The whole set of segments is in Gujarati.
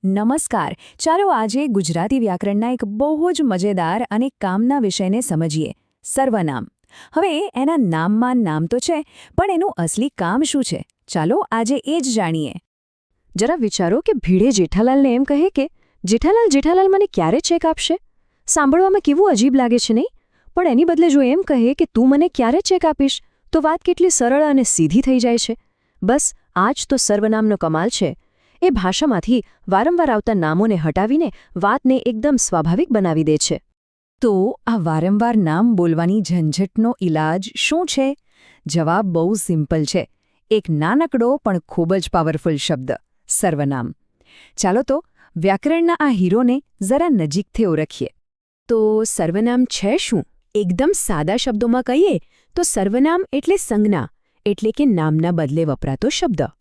નમસ્કાર. ચાલો આજે ગુજરાતી વ્યાકરણના એક બહુ જ મજેદાર અને કામના વિષયને સમજીએ સર્વનામ. હવે એના નામમાં નામ તો છે, પણ એનું અસલી કામ શું છે? ચાલો આજે એ જ જાણીએ. જરા વિચારો કે ભીડે જેઠાલાલને એમ કહે કે જેઠાલાલ મને ક્યારે ચેક આપશે? સાંભળવામાં કેવું અજીબ લાગે છે નહીં? પણ એની બદલે જો એમ કહે કે તું મને ક્યારે ચેક આપીશ, તો વાત કેટલી સરળ અને સીધી થઈ જાય છે. બસ આ જ તો સર્વનામનો કમાલ છે. એ ભાષામાંથી વારંવાર આવતા નામોને હટાવીને વાતને એકદમ સ્વાભાવિક બનાવી દે છે. તો આ વારંવાર નામ બોલવાની ઝંઝટનો ઈલાજ શું છે? જવાબ બહુ સિમ્પલ છે. એક નાનકડો પણ ખૂબ જ પાવરફુલ શબ્દ સર્વનામ. ચાલો તો વ્યાકરણના આ હીરોને જરા નજીકથી ઓળખીએ. તો સર્વનામ છે શું? એકદમ સાદા શબ્દોમાં કહીએ તો સર્વનામ એટલે સંજ્ઞા, એટલે કે નામના બદલે વપરાતો શબ્દ.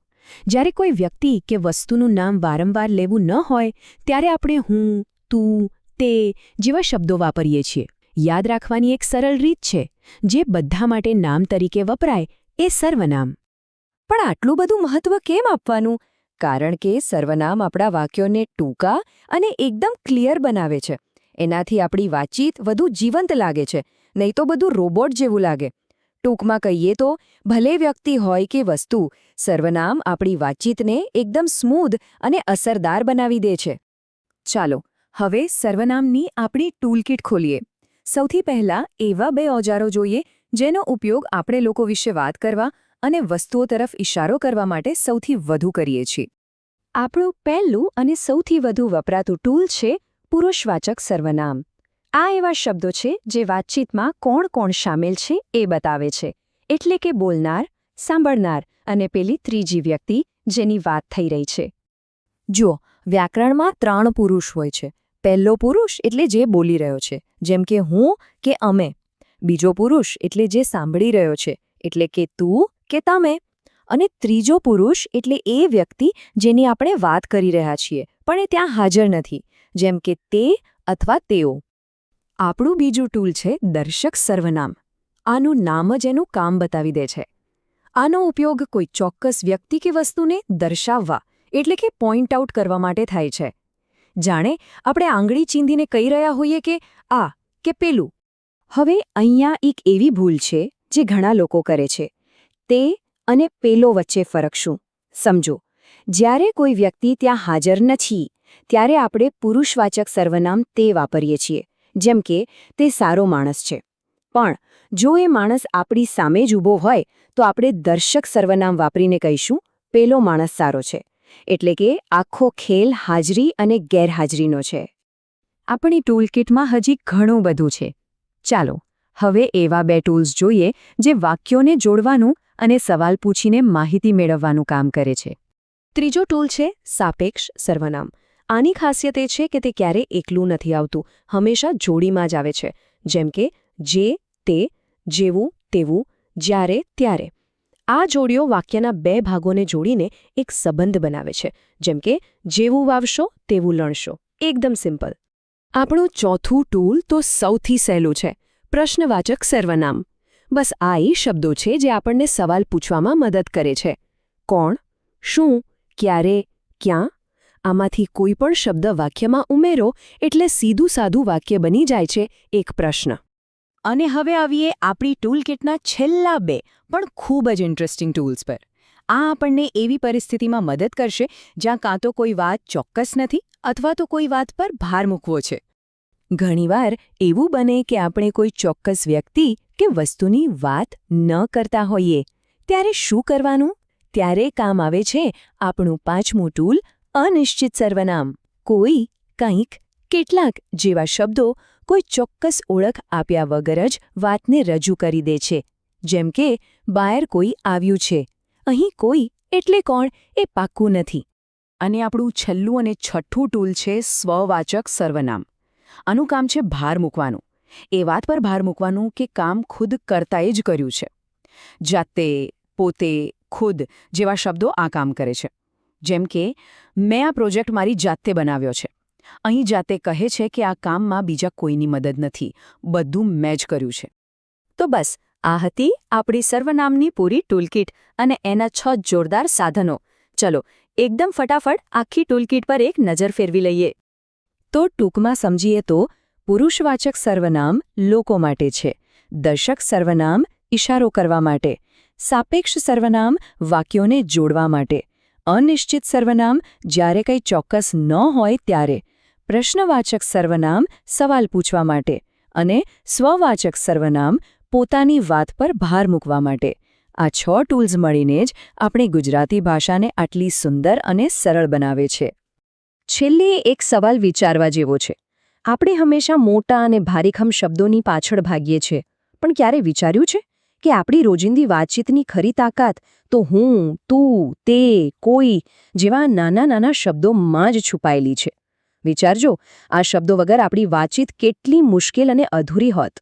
જ્યારે કોઈ વ્યક્તિ કે વસ્તુનું નામ વારંવાર લેવું ન હોય ત્યારે આપણે હું, તું, તે જેવા શબ્દો વાપરીએ છીએ. યાદ રાખવાની એક સરળ રીત છે, જે બધા માટે નામ તરીકે વપરાય એ સર્વનામ. પણ આટલું બધું મહત્વ કેમ આપવાનું? કારણ કે સર્વનામ આપણા વાક્યોને ટૂંકા અને એકદમ ક્લિયર બનાવે છે. એનાથી આપણી વાતચીત વધુ જીવંત લાગે છે, નહીં તો બધું રોબોટ જેવું લાગે. ટૂંકમાં કહીએ તો ભલે વ્યક્તિ હોય કે વસ્તુ, સર્વનામ આપણી વાતચીતને એકદમ સ્મૂધ અને અસરદાર બનાવી દે છે. ચાલો હવે સર્વનામની આપણી ટૂલકિટ ખોલીએ. સૌથી પહેલાં એવા બે ઓજારો જોઈએ જેનો ઉપયોગ આપણે લોકો વિશે વાત કરવા અને વસ્તુઓ તરફ ઇશારો કરવા માટે સૌથી વધુ કરીએ છીએ. આપણું પહેલું અને સૌથી વધુ વપરાતું ટૂલ છે પુરુષવાચક સર્વનામ. આ એવા શબ્દો છે જે વાતચીતમાં કોણ કોણ શામેલ છે એ બતાવે છે, એટલે કે બોલનાર, સાંભળનાર અને પેલી ત્રીજી વ્યક્તિ જેની વાત થઈ રહી છે. જુઓ, વ્યાકરણમાં 3 પુરુષ હોય છે. પહેલો પુરુષ એટલે જે બોલી રહ્યો છે, જેમ કે હું કે અમે. બીજો પુરુષ એટલે જે સાંભળી રહ્યો છે, એટલે કે તું કે તમે. અને ત્રીજો પુરુષ એટલે એ વ્યક્તિ જેની આપણે વાત કરી રહ્યા છીએ પણ એ ત્યાં હાજર નથી, જેમ કે તે અથવા તેઓ. આપણું બીજું ટૂલ છે દર્શક સર્વનામ. આનું નામ જ એનું કામ બતાવી દે છે. આનો ઉપયોગ કોઈ ચોક્કસ વ્યક્તિ કે વસ્તુને દર્શાવવા, એટલે કે પોઇન્ટ આઉટ કરવા માટે થાય છે. જાણે આપણે આંગળી ચીંધીને કહી રહ્યા હોઈએ કે આ કે પેલું. હવે અહીંયા એક એવી ભૂલ છે જે ઘણા લોકો કરે છે. તે અને પેલો વચ્ચે ફરક શું? સમજો, જ્યારે કોઈ વ્યક્તિ ત્યાં હાજર નથી ત્યારે આપણે પુરુષવાચક સર્વનામ તે વાપરીએ છીએ, જેમ કે તે સારો માણસ છે. પણ જો એ માણસ આપણી સામે જ ઊભો હોય તો આપણે દર્શક સર્વનામ વાપરીને કહીશું પેલો માણસ સારો છે. એટલે કે આખો ખેલ હાજરી અને ગેરહાજરીનો છે. આપણી ટૂલકિટમાં હજી ઘણું બધું છે. ચાલો હવે એવા 2 ટૂલ્સ જોઈએ જે વાક્યોને જોડવાનું અને સવાલ પૂછીને માહિતી મેળવવાનું કામ કરે છે. ત્રીજો ટૂલ છે સાપેક્ષ સર્વનામ. આની ખાસિયત એ છે કે તે ક્યારેય એકલું નથી આવતું, હંમેશા જોડીમાં જ આવે છે. જેમ કે જે, તે, જેવું, તેવું, જ્યારે, ત્યારે. આ જોડીઓ વાક્યના 2 ભાગોને જોડીને એક સંબંધ બનાવે છે, જેમ કે જેવું વાવશો તેવું લણશો. એકદમ સિમ્પલ. આપણું ચોથું ટૂલ તો સૌથી સહેલું છે, પ્રશ્નવાચક સર્વનામ. બસ આ એ શબ્દો છે જે આપણને સવાલ પૂછવામાં મદદ કરે છે. કોણ, શું, ક્યારે, ક્યાં. આમાંથી કોઈ પણ શબ્દ વાક્યમાં ઉમેરો એટલે સીધું સાદું વાક્ય બની જાય છે એક પ્રશ્ન. અને હવે આવીએ આપણી ટૂલકિટના છેલ્લા 2 પણ ખૂબ જ ઇન્ટરેસ્ટિંગ ટૂલ્સ પર. આ આપણને એવી પરિસ્થિતિમાં મદદ કરશે જ્યાં કાં તો કોઈ વાત ચોક્કસ નથી અથવા તો કોઈ વાત પર ભાર મૂકવો છે. ઘણીવાર એવું બને કે આપણે કોઈ ચોક્કસ વ્યક્તિ કે વસ્તુની વાત ન કરતા હોઈએ. ત્યારે શું કરવાનું? ત્યારે કામ આવે છે આપણું 5મું ટૂલ અનિશ્ચિત સર્વનામ. કોઈ, કંઈક, કેટલાક જેવા શબ્દો કોઈ ચોક્કસ ઓળખ આપ્યા વગર જ વાતને રજૂ કરી દે છે. જેમ કે બહાર કોઈ આવ્યું છે. અહીં કોઈ એટલે કોણ એ પાક્કું નથી. અને આપણું છેલ્લું અને છઠ્ઠું ટૂલ છે સ્વવાચક સર્વનામ. આનું કામ છે ભાર મૂકવાનું. એ વાત પર ભાર મૂકવાનું કે કામ ખુદ કરતાએ જ કર્યું છે. જાતે, પોતે, ખુદ જેવા શબ્દો આ કામ કરે છે. જેમ કે મેં આ પ્રોજેક્ટ મારી જાતે બનાવ્યો છે. અહીં જાતે કહે છે કે આ કામમાં બીજા કોઈની મદદ નથી, બધું મેં જ કર્યું છે. તો બસ આ હતી આપણી સર્વનામની પૂરી ટૂલકિટ અને એના 6 જોરદાર સાધનો. ચલો એકદમ ફટાફટ આખી ટૂલકીટ પર એક નજર ફેરવી લઈએ. તો ટૂંકમાં સમજીએ તો પુરુષવાચક સર્વનામ લોકો માટે છે, દર્શક સર્વનામ ઇશારો કરવા માટે, સાપેક્ષ સર્વનામ વાક્યોને જોડવા માટે, અનિશ્ચિત સર્વનામ જ્યારે કંઈ ચોક્કસ ન હોય ત્યારે, પ્રશ્નવાચક સર્વનામ સવાલ પૂછવા માટે અને સ્વવાચક સર્વનામ પોતાની વાત પર ભાર મૂકવા માટે. આ 6 ટૂલ્સ મળીને જ આપણી ગુજરાતી ભાષાને આટલી સુંદર અને સરળ બનાવે છે. છેલ્લે એક સવાલ વિચારવા જેવો છે. આપણે હંમેશા મોટા અને ભારીખમ શબ્દોની પાછળ ભાગીએ છીએ, પણ ક્યારે વિચાર્યું છે કે આપણી રોજિંદી વાતચીતની ખરી તાકાત તો હું, તું, તે, કોઈ જેવા નાના નાના શબ્દોમાં જ છુપાયેલી છે. વિચારજો, આ શબ્દો વગર આપણી વાતચીત કેટલી મુશ્કેલ અને અધૂરી હોત.